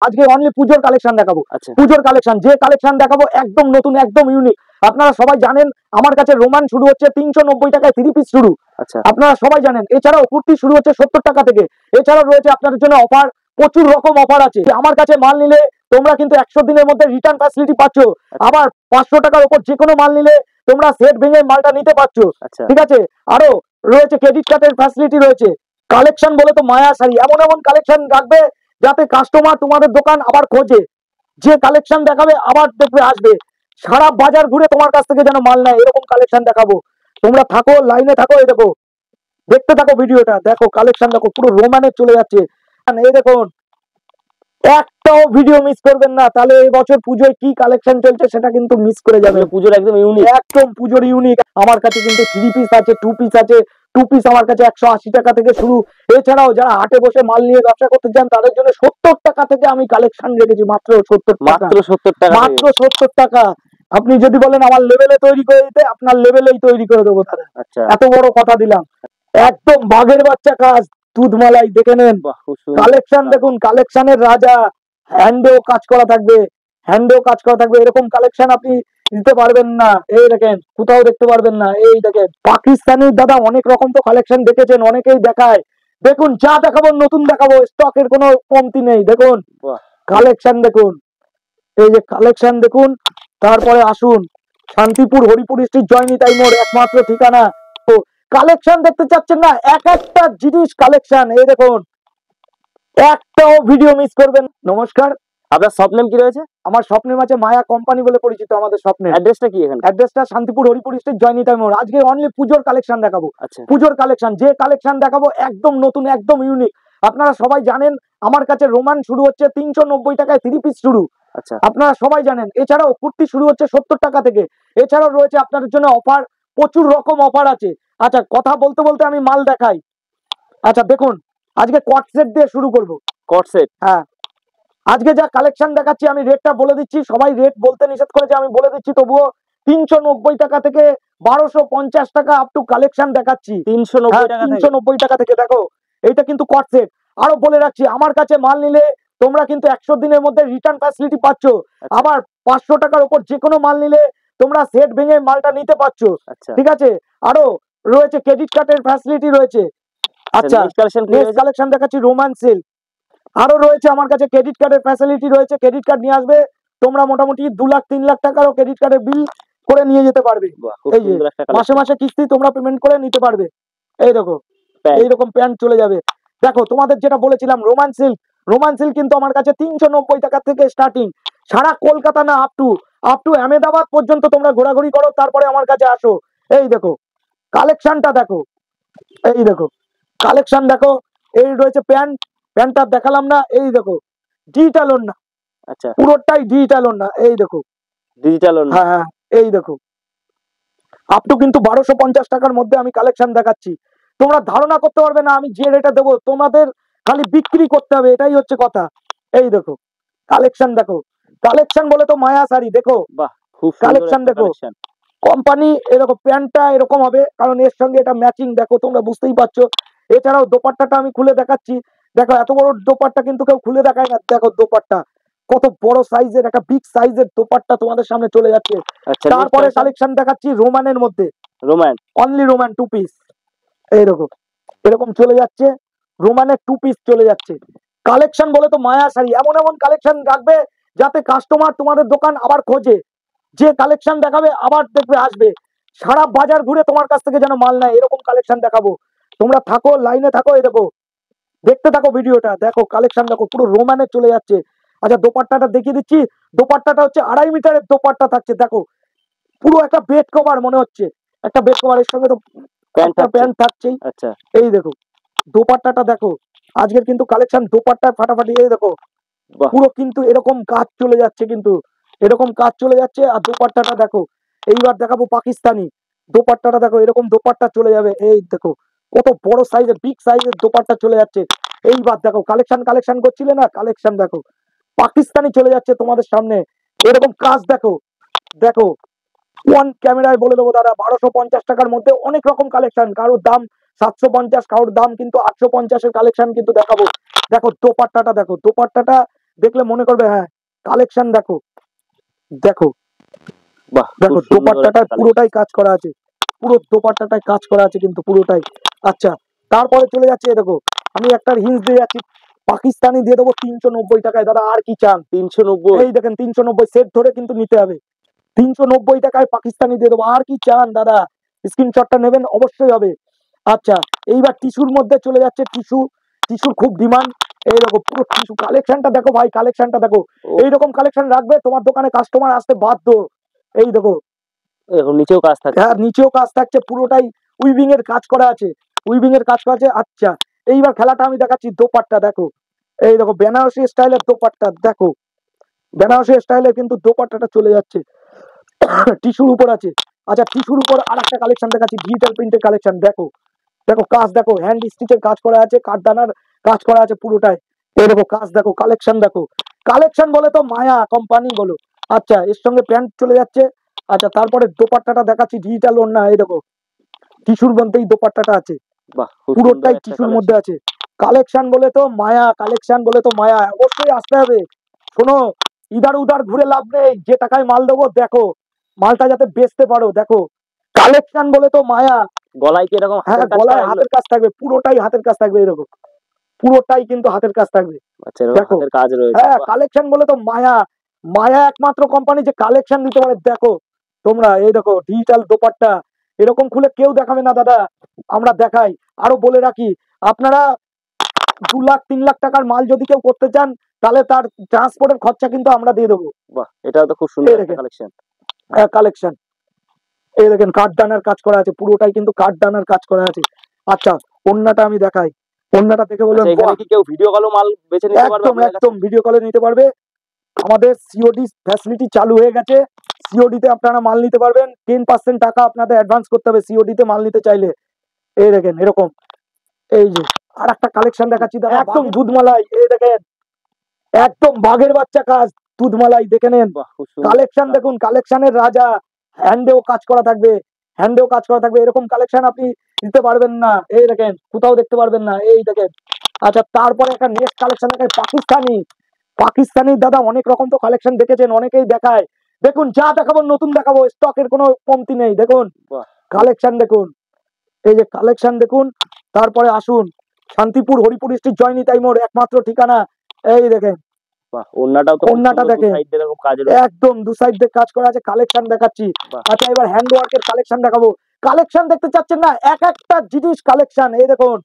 আজকে অনলি পুজোর কালেকশন দেখাবো। আচ্ছা পুজোর কালেকশন, যে কালেকশন দেখাবো একদম নতুন, একদম ইউনিক। আপনারা সবাই জানেন আমার কাছে রোমান শুরু হচ্ছে 390 টাকায়, 3 পিস শুরু। আচ্ছা আপনারা সবাই জানেন। এছাড়াও কুর্তি শুরু হচ্ছে 70 টাকা থেকে। এছাড়াও রয়েছে আপনাদের জন্য অফার, প্রচুর রকম অফার আছে। আমার কাছে মাল নিলে তোমরা কিন্তু 100 দিনের মধ্যে রিটার্ন ফ্যাসিলিটি পাচ্ছ। আবার 500 টাকার উপর যে কোনো মাল নিলে তোমরা সেট ভেঙে মালটা নিতে পারছো। আচ্ছা ঠিক আছে, আরো রয়েছে ক্রেডিট কার্ডের ফ্যাসিলিটি রয়েছে। কালেকশন বলে তো মায়া শাড়ি, এমন এমন কালেকশন রাখবে যাতে কাস্টমার তোমাদের দোকান আবার খোঁজে। যে কালেকশন দেখাবে আবার দেখবে আসবে, সারা বাজার ঘুরে তোমার কাছ থেকে যেন মাল নেয়, এরকম কালেকশন দেখাবো। তোমরা থাকো, লাইনে থাকো, এই দেখো, দেখতে থাকো ভিডিওটা, দেখো কালেকশন দেখো, পুরো রোমানে চলে যাচ্ছে। এই দেখুন, একটাও ভিডিও মিস করবেন না, তাহলে এই বছর পুজোয় কি কালেকশন চলছে সেটা কিন্তু মিস করে যাবে। পুজোর একদম ইউনিক, একদম পুজোর ইউনিক। আমার কাছে কিন্তু 3 পিস আছে, 2 পিস আছে। 2 পিস আমার কাছে 180 টাকা থেকে শুরু। এছাড়াও যারা হাটে বসে মাল নিয়ে ব্যবসা করতে চান তাদের জন্য 70 টাকা থেকে আমি কালেকশন রেখেছি, মাত্র 70 টাকা, মাত্র 70 টাকা, মাত্র 70 টাকা। আপনি যদি বলেন আমার লেভেলে তৈরি করে দিতে, আপনার লেভেলেই তৈরি করে দেবো দাদা। আচ্ছা এত বড় কথা দিলাম। একদম বাঘের বাচ্চা কাজ, দুধ মালাই দেখে নেন। বাহ, খুব সুন্দর। কালেকশন দেখুন, কালেকশনের রাজা। হ্যান্ডেও কাজ করা থাকবে, হ্যান্ডেও কাজ করা থাকবে। এরকম কালেকশন আপনি দিতে পারবেন না, এই দেখেন, কোথাও দেখতে পারবেন না। এই দেখেন পাকিস্তানি দাদা, অনেক রকম তো কালেকশন দেখেছেন, অনেকেই দেখায়। দেখুন যা দেখাবো নতুন দেখাবো, স্টকের কোনো কমতি নেই। দেখুন বাহ, কালেকশন দেখুন, এই যে কালেকশন দেখুন। তারপরে আসুন, শান্তিপুর হরিপুর স্ট্রিট, জয়নি তাই মোড় একমাত্র ঠিকানা। তো কালেকশন দেখতে চাচ্ছেন না, এক একটা জিনিস কালেকশন, এই দেখুন, একটাও ভিডিও মিস করবেন। নমস্কার, আপনার শপ নেম কি রয়েছে? আমার স্বপ্নের মাঝে মায়া কোম্পানি বলে পরিচিত আমাদের স্বপ্নের। অ্যাড্রেসটা কি এখানে? অ্যাড্রেসটা শান্তিপুর হরিপুর স্ট্রিট, জয়নি তাই মোড়। আজকে অনলি পুজোর কালেকশন দেখাবো। আচ্ছা পুজোর কালেকশন, যে কালেকশন দেখাবো একদম নতুন, একদম ইউনিক। আপনারা সবাই জানেন আমার কাছে রোমান শুরু হচ্ছে 390 টাকায়, 3 পিস শুরু। আচ্ছা আপনারা সবাই জানেন। এছাড়াও কুর্তি শুরু হচ্ছে 70 টাকা থেকে। এছাড়াও রয়েছে আপনাদের জন্য অফার, প্রচুর রকম অফার আছে। আচ্ছা, কথা বলতে বলতে আমি মাল দেখাই। আচ্ছা দেখুন, আজকে কট সেট দিয়ে শুরু করব। কট সেট, হ্যাঁ, আজকে যা কালেকশন দেখাচ্ছি আমি রেটটা বলে দিচ্ছি। সবাই রেট বলতে নিষেধ করেছে, আমি বলে দিচ্ছি তবুও। 390 টাকা থেকে 1250 টাকা আপ টু কালেকশন দেখাচ্ছি। 390 টাকা থেকে। 390 টাকা থেকে। দেখো এইটা কিন্তু কট সেট। আরো বলে রাখছি, আমার কাছে মাল নিলে তোমরা কিন্তু 100 দিনের মধ্যে রিটার্ন ফ্যাসিলিটি পাচ্ছ। আবার 500 টাকার উপর যে কোনো মাল নিলে তোমরা সেট ভেঙে মালটা নিতে পারছো। আচ্ছা ঠিক আছে, আরো রয়েছে ক্রেডিট কার্ডের ফ্যাসিলিটি রয়েছে। আচ্ছা, নেক্সট কালেকশন দেখাচ্ছি রোমান সিল্ক। আরো রয়েছে আমার কাছে ক্রেডিট কার্ডের ফ্যাসিলিটি রয়েছে। ক্রেডিট কার্ড নিয়ে আসবে, তোমরা মোটামুটি 2 লাখ 3 লাখ টাকারও ক্রেডিট কার্ডের বিল করে নিয়ে যেতে পারবে। বাহ, খুব এই যে সুন্দর একটা মাসে মাসে কিস্তি তোমরা পেমেন্ট করে নিতে পারবে। এই দেখো, এইরকম প্যান্ট চলে যাবে। দেখো তোমাদের যেটা বলেছিলাম রোমান সিল্ক, রোমান সিল্ক কিন্তু আমার কাছে 390 টাকা থেকে স্টার্টিং। সারা কলকাতা না, আপ টু আহমেদাবাদ পর্যন্ত তোমরা ঘোরাঘুরি করো, তারপরে আমার কাছে আসো। এই দেখো কালেকশনটা দেখো, এই দেখো কালেকশন দেখো। এই রয়েছে প্যান্ট, প্যান্টটা দেখালাম না, এই দেখো ডিজিটাল ওড়না। আচ্ছা পুরোটাই ডিজিটাল ওড়না, এই দেখো ডিজিটাল ওড়না। হ্যাঁ হ্যাঁ, এই দেখো আপ টু কিন্তু 1250 টাকার মধ্যে আমি কালেকশন দেখাচ্ছি। তোমরা ধারণা করতে পারবে না আমি যে রেটে দেবো, তোমাদের খালি বিক্রি করতে হবে, এটাই হচ্ছে কথা। এই দেখো কালেকশন দেখো, কালেকশন বলে তো মায়া শাড়ি। দেখো বাহ, খুব কালেকশন দেখো, কোম্পানি এরকম প্যান্টটা এরকম হবে, কারণ এর সঙ্গে এটা ম্যাচিং। দেখো তোমরা বুঝতেই পারছো। এছাড়াও দোপাট্টাটা আমি খুলে দেখাচ্ছি। দেখো এত বড় দোপাট্টা কিন্তু কেউ খুলে দেখায় না। দেখো দোপাট্টা কত বড় সাইজের, একটা বিগ সাইজের দোপাট্টা তোমাদের সামনে চলে যাচ্ছে। তারপরে কালেকশন দেখাচ্ছি রোমানের মধ্যে, রোমান, অনলি রোমান 2 পিস। এই দেখো এরকম চলে যাচ্ছে, রোমানের 2 পিস চলে যাচ্ছে। কালেকশন বলে তো মায়া শাড়ি, এমন এমন কালেকশন রাখবে যাতে কাস্টমার তোমাদের দোকান আবার খোঁজে। যে কালেকশন দেখাবে আবার দেখবে আসবে, সারা বাজার ঘুরে তোমার কাছ থেকে যেন মাল নেয়, এরকম কালেকশন দেখাবো। তোমরা থাকো, লাইনে থাকো, এই দেখো, দেখতে থাকো ভিডিওটা, দেখো কালেকশন দেখো, পুরো রোমানে চলে যাচ্ছে। আচ্ছা দোপাট্টাটা দেখিয়ে দিচ্ছি। দোপাট্টাটা হচ্ছে 2.5 মিটারের দোপাট্টা থাকছে। দেখো পুরো একটা বেড কভার মনে হচ্ছে, একটা বেড কভার, এর সঙ্গে তো প্যান্ট থাকছেই। আচ্ছা এই দেখো দোপাট্টাটা দেখো, আজকের কিন্তু কালেকশন দোপাট্টার ফাটাফাটি। এই দেখো পুরো কিন্তু এরকম কাজ চলে যাচ্ছে, কিন্তু এরকম কাজ চলে যাচ্ছে। আর দোপাট্টাটা দেখো, এইবার দেখাবো পাকিস্তানি দোপাট্টাটা। দেখো এরকম দোপাট্টা চলে যাবে। এই দেখো কত বড় সাইজের, বিগ সাইজের দোপাট্টা চলে যাচ্ছে। এইবার দেখো কালেকশন করছিলে না, কালেকশন দেখো পাকিস্তানি চলে যাচ্ছে তোমাদের সামনে। এরকম কাজ দেখো, দেখো ওয়ান ক্যামেরায় বলে দেবো দাদা, 1250 টাকার মধ্যে অনেক রকম কালেকশন। কারোর দাম 750, কারোর দাম কিন্তু 850 এর কালেকশন কিন্তু দেখাবো। দেখো দোপাট্টাটা দেখো, দোপাট্টাটা দেখলে মনে করবে হ্যাঁ কালেকশন দেখো, দেখো বাহ, খুব দেখো সুন্দর দোপাট্টাটা একটা পুরোটাই কাজ করা আছে, পুরো দোপাট্টাটায় কাজ করা আছে কিন্তু পুরোটাই। আচ্ছা তারপরে চলে যাচ্ছে, এই দেখো আমি একটা হিন্স দিয়ে যাচ্ছি, পাকিস্তানি দিয়ে দেবো 390 টাকায় দাদা, আর কি চান? 390। এই দেখেন 390 সেট ধরে কিন্তু নিতে হবে, 390 টাকায় পাকিস্তানি দিয়ে দেবো, আর কি চান দাদা? স্ক্রিনশটটা নেবেন অবশ্যই হবে। আচ্ছা এইবার টিস্যুর মধ্যে চলে যাচ্ছে, টিস্যু, টিস্যুর খুব ডিমান্ড। এইরকম পুরো টিস্যু কালেকশনটা দেখো ভাই, কালেকশনটা দেখো, এইরকম কালেকশন রাখবে তোমার দোকানে কাস্টমার আসতে বাধ্য। এই দেখো এখন নিচেও কাজ থাকছে। হ্যাঁ নিচেও কাজ থাকছে, পুরোটাই উইভিং এর কাজ করা আছে, উইভিং এর কাজ করা আছে। আচ্ছা এইবার খেলাটা আমি দেখাচ্ছি, দোপাট্টা দেখো, এই দেখো বেনারসি স্টাইলের দোপাট্টা দেখো, বেনারসি স্টাইলের কিন্তু দোপাট্টাটা চলে যাচ্ছে, টিস্যুর উপর আছে। আচ্ছা টিস্যুর উপর আর একটা কালেকশন দেখাচ্ছি, ডিজিটাল প্রিন্টের কালেকশন দেখো, দেখো কাজ দেখো, হ্যান্ড স্টিচের কাজ করা আছে, কাঠদানার কাজ করা আছে পুরোটাই। এই দেখো কাজ দেখো, কালেকশন দেখো, কালেকশন বলে তো মায়া কোম্পানি বলো। আচ্ছা এর সঙ্গে প্যান্ট চলে যাচ্ছে। আচ্ছা তারপরে দোপাট্টাটা দেখাচ্ছি, ডিজিটাল ওড়না, এই দেখো টিস্যুর মধ্যেই দোপাট্টাটা আছে, বাহ, খুব সুন্দর পুরোটাই একটা টিস্যুর কালেকশন। মধ্যে আছে। কালেকশন বলে তো মায়া, কালেকশন বলে তো মায়া, অবশ্যই আসতে হবে। শোনো ইধার উধার ঘুরে লাভ নেই, যে টাকায় মাল দেবো দেখো মালটা যাতে বেচতে পারো, দেখো কালেকশন বলে তো মায়া। গলায় কি এরকম হ্যাঁ হাতের কাজ গলায় করা এগুলো? হাতের কাজ থাকবে, পুরোটাই হাতের কাজ থাকবে, এরকম পুরোটাই কিন্তু হাতের কাজ থাকবে। আচ্ছা, এরকম দেখো হাতের কাজ রয়েছে। হ্যাঁ বাহ, কালেকশন বলে তো মায়া, মায়া একমাত্র কোম্পানি যে কালেকশন দিতে পারে। দেখো তোমরা এই দেখো ডিজিটাল দোপাট্টা, এরকম খুলে কেউ দেখাবে না দাদা, আমরা দেখাই। আরো বলে রাখি, আপনারা 2 লাখ 3 লাখ টাকার মাল যদি কেউ করতে চান, তাহলে তার ট্রান্সপোর্টের খরচা কিন্তু আমরা দিয়ে দেবো। বাহ, এটাও তো খুব সুন্দর এই একটা দেখেন কালেকশন। কালেকশন, এই দেখেন কাঠদানার কাজ করা আছে, পুরোটাই কিন্তু কাঠদানার কাজ করা আছে। আচ্ছা ওন্নাটা আমি দেখাই, ওন্নাটা দেখে বলবেন আচ্ছা, এখানে বাহ, কি কেউ ভিডিও কলও মাল বেছে নিতে পারবে একদম আপনার কাছে? একদম ভিডিও কলে নিতে পারবে। আমাদের সিওডি ফ্যাসিলিটি চালু হয়ে গেছে, সিওডি তে আপনারা মাল নিতে পারবেন, 10% টাকা আপনাদের অ্যাডভান্স করতে হবে সিওডি তে মাল নিতে চাইলে। এই দেখেন এরকম, এই যে আর একটা কালেকশন দেখাচ্ছি দাদা, একদম দুধমালাই, এই দেখেন একদম বাঘের বাচ্চা কাজ, দুধমালাই দেখে নেন। বাহ, খুব সুন্দর কালেকশন একটা। দেখুন, কালেকশনের রাজা, হ্যান্ডেও কাজ করা থাকবে, হ্যান্ডেও কাজ করা থাকবে, এরকম কালেকশন আপনি দিতে পারবেন না, এই দেখেন কোথাও দেখতে পারবেন না, এই দেখেন। আচ্ছা তারপরে একটা নেক্সট কালেকশন দেখায়, পাকিস্তানি, পাকিস্তানি দাদা অনেক রকম তো কালেকশন দেখেছেন, অনেকেই দেখায়, দেখুন যা দেখাবো নতুন দেখাবো, স্টকের কোনো কমতি নেই, দেখুন বাহ, কালেকশন দেখুন, এই যে কালেকশন দেখুন। তারপরে আসুন, শান্তিপুর হরিপুর স্ট্রিট জয়নি তাই মোড় একমাত্র ঠিকানা। এই দেখেন বাহ, ওড়নাটাও তো খুব ওড়নাটা সুন্দর, দু দেখেন, সাইড দিয়ে এরকম কাজ রয়েছে। একদম দু সাইড দিয়ে কাজ করা আছে, কালেকশন দেখাচ্ছি। বাহ, আচ্ছা এবার হ্যান্ড ওয়ার্কের কালেকশন দেখাবো, কালেকশন দেখতে চাচ্ছেন না, এক একটা জিনিস কালেকশন, এই দেখুন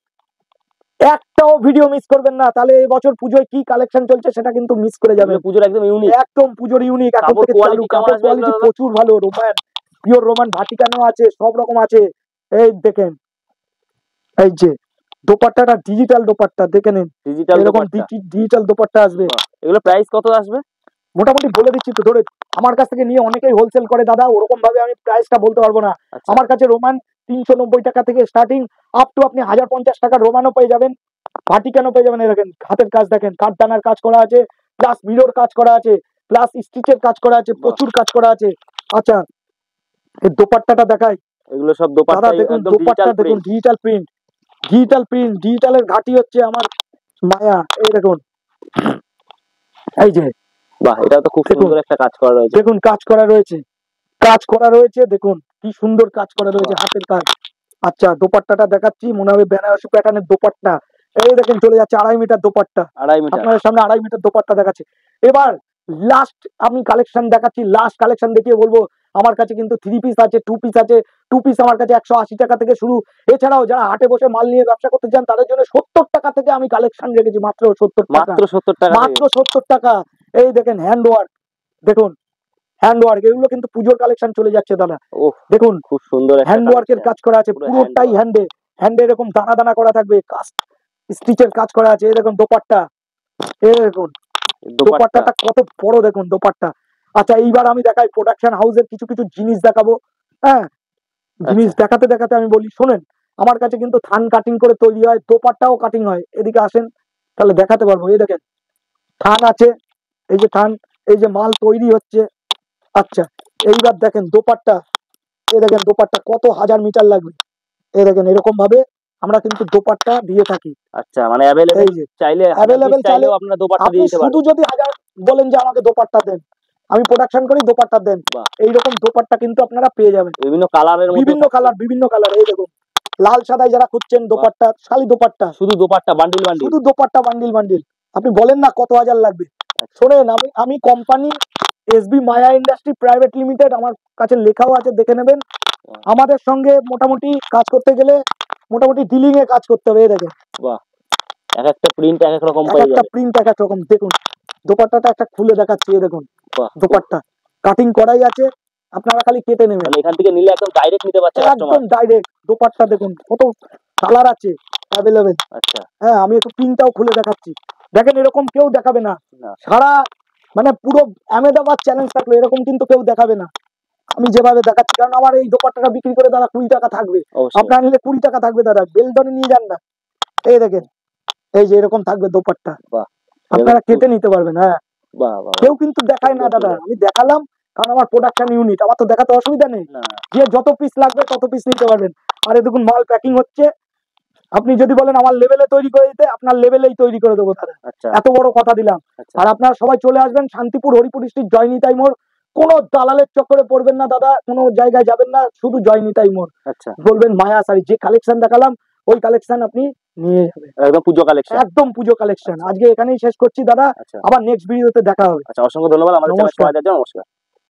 একটাও ভিডিও মিস করবেন না, তাহলে এই বছর পুজোয় কি কালেকশন চলছে সেটা কিন্তু মিস করে যাবেন। এগুলো পুজোর একদম ইউনিক। একদম পুজোর ইউনিক, এখন কাপড় থেকে চালু, কোয়ালিটি কেমন কাপড় আসবে কোয়ালিটি এগুলো? প্রচুর ভালো, রোমান পিওর রোমান ভাটিকানো আছে, সব রকম আছে। এই দেখেন, এই যে দোপাট্টাটা ডিজিটাল দোপাট্টা দেখে নিন, ডিজিটাল এরকম দোপাট্টা। ডিজিটাল দোপাট্টা আসবে। বাহ, এগুলো প্রাইস কত আসবে? মোটামুটি বলে দিচ্ছি তো, ধরে আমার কাছ থেকে নিয়ে অনেকেই হোলসেল করে দাদা, ওরকম ভাবে আমি প্রাইসটা বলতে পারবো না। আচ্ছা, আমার কাছে রোমান 390 টাকা থেকে স্টার্টিং, আপ টু আপনি 1050 টাকার রোমানও পেয়ে যাবেন, ভাটিকানও পেয়ে যাবেন। এই দেখেন হাতের কাজ দেখেন, কাঠদানার কাজ করা আছে, প্লাস মিরর কাজ করা আছে, প্লাস স্টিচের কাজ করা আছে, প্রচুর কাজ করা আছে। আচ্ছা এই দোপাট্টাটা দেখাই এগুলো সব দাদা, দোপাট্টা দেখুন একদম দোপাট্টা ডিজিটাল দেখুন, print. Digital print, digital print, ডিজিটালের ঘাটি হচ্ছে আমার মায়া। এই দেখুন, এই যে বাহ, এটা তো খুব দেখুন, সুন্দর একটা কাজ করা রয়েছে। দেখুন কাজ করা রয়েছে, কাজ করা রয়েছে, দেখুন কি সুন্দর কাজ করা রয়েছে, বাহ, হাতের কাজ। আচ্ছা দোপাট্টাটা দেখাচ্ছি, মনে হবে বেনারসি প্যাটার্নের দোপাট্টা। এই দেখেন চলে যাচ্ছে 2.5 মিটার দোপাট্টা, 2.5 মিটার। আপনাদের সামনে 2.5 মিটার দোপাট্টা দেখাচ্ছি। এবার লাস্ট আমি কালেকশন দেখাচ্ছি, লাস্ট কালেকশন দেখিয়ে বলবো আমার কাছে কিন্তু 3 পিস আছে, 2 পিস আছে। 2 পিস আমার কাছে 180 টাকা থেকে শুরু। এছাড়াও যারা হাটে বসে মাল নিয়ে ব্যবসা করতে চান তাদের জন্য 70 টাকা থেকে আমি কালেকশন রেখেছি, মাত্র 70 টাকা, মাত্র 70 টাকা মাত্র থেকে। 70 টাকা। এই দেখেন হ্যান্ড ওয়ার্ক, দেখুন হ্যান্ড ওয়ার্ক, এগুলো কিন্তু পুজোর কালেকশন চলে যাচ্ছে দাদা। ওহ, দেখুন খুব সুন্দর একটা হ্যান্ড ওয়ার্কের কালেকশন। কাজ করা আছে, পুরো পুরোটাই হ্যান্ডে, হ্যান্ডে এরকম দানা দানা করা থাকবে, কাস্ট স্টিচের কাজ করা আছে। এই দেখুন দোপাট্টা, এই দেখুন দোপাট্টা। দোপাট্টাটা কত বড়, দেখুন দোপাট্টা। আচ্ছা এইবার আমি দেখাই প্রোডাকশন হাউসের কিছু কিছু জিনিস দেখাবো। হ্যাঁ জিনিস দেখাতে দেখাতে আমি বলি শোনেন, আমার কাছে কিন্তু থান কাটিং করে তৈরি হয়, দোপাট্টাও কাটিং হয়, এদিকে আসেন তাহলে দেখাতে পারবো। এই দেখেন থান আছে, এই যে থান, এই যে মাল তৈরি হচ্ছে। আচ্ছা এইবার দেখেন দোপাট্টা, এই দেখেন দোপাট্টা কত হাজার মিটার লাগবে, এই দেখেন এরকম ভাবে আমরা কিন্তু দোপাট্টা দিয়ে থাকি। আচ্ছা, মানে অ্যাভেলেবেল এই যে চাইলে available চাইলেও আপনারা দোপাট্টা আপনি দিয়ে দিতে শুধু পারবেন। যদি হাজার বলেন যে আমাকে দোপাট্টা দেন, আমি প্রোডাকশন করি, দোপাট্টা দেন, বাহ। এইরকম দোপাট্টা কিন্তু আপনারা পেয়ে যাবেন। বিভিন্ন কালারের মধ্যে বিভিন্ন কালার, এই দেখুন লাল সাদায় যারা খুঁজছেন দোপাট্টা, শালি দোপাট্টা, শুধু দোপাট্টা বান্ডিল বান্ডিল। শুধু দোপাট্টা বান্ডিল বান্ডিল। আপনি বলেন না কত হাজার লাগবে। আচ্ছা। শোনেন, আমি কোম্পানি এসবি মায়া ইন্ডাস্ট্রি প্রাইভেট লিমিটেড, আমার কাছে লেখাও আছে, দেখে নেবেন। আমাদের সঙ্গে মোটামুটি কাজ করতে গেলে মোটামুটি ডিলিং এ কাজ করতে হবে। এই দেখেন, বাহ, এক একটা প্রিন্ট এক এক রকম এক পেয়ে একটা যাবে। প্রিন্ট এক এক রকম। দেখুন দোপাট্টাটা একটা খুলে দেখাচ্ছি, এই দেখুন বাহ, দোপাট্টা কাটিং করাই আছে, আপনারা খালি কেটে নেবেন। মানে এখান থেকে নিলে একদম ডাইরেক্ট নিতে পারছে কাস্টমার। একদম ডাইরেক্ট। দোপাট্টা দেখুন কত কালার আছে অ্যাভেলেবেল। আচ্ছা, হ্যাঁ, আমি একটু প্রিন্টটাও খুলে দেখাচ্ছি। দেখেন, এরকম কেউ দেখাবে না না। সারা, মানে পুরো আহমেদাবাদ চ্যালেঞ্জ থাকলো এরকম কিন্তু কেউ দেখাবে না আমি যেভাবে দেখাচ্ছি। কারণ আমার এই দোপাট্টাটা বিক্রি করে দাদা 20 টাকা থাকবে, অবশ্যই। আপনারা নিলে 20 টাকা থাকবে দাদা, বেলদনে নিয়ে যান না। এই দেখেন, এই যে এরকম থাকবে দোপাট্টা, বাহ, আপনারা কেটে নিতে পারবেন। হ্যাঁ, বাহ বাহ। কেউ কিন্তু দেখায় না দাদা, আমি দেখালাম কারণ আমার প্রোডাকশন ইউনিট, আমার তো দেখাতে অসুবিধা নেই। না, যে যত পিস লাগবে তত পিস নিতে পারবেন। আর এই দেখুন মাল প্যাকিং হচ্ছে, আপনি যদি বলেন আমার লেভেলে তৈরি করে দিতে, আপনার লেভেলেই তৈরি করে দেবো দাদা। আচ্ছা, এত বড় কথা দিলাম। আচ্ছা। আর আপনারা সবাই চলে আসবেন শান্তিপুর হরিপুর স্ট্রিট জয়নিতাই মোড়। কোনো দালালের চক্করে পড়বেন না দাদা, কোনো জায়গায় যাবেন না, শুধু জয়নিতাই মোড়। আচ্ছা, বলবেন মায়া শাড়ি, যে কালেকশন দেখালাম ওই কালেকশন আপনি নিয়ে যাবেন। একদম পুজো কালেকশন। একদম পুজো কালেকশন। আজকে এখানেই শেষ করছি দাদা, আচ্ছা, আবার নেক্সট ভিডিওতে দেখা হবে। আচ্ছা, অসংখ্য ধন্যবাদ আমাদের চ্যানেল নমস্কার। সবাই দেখার জন্য। নমস্কার।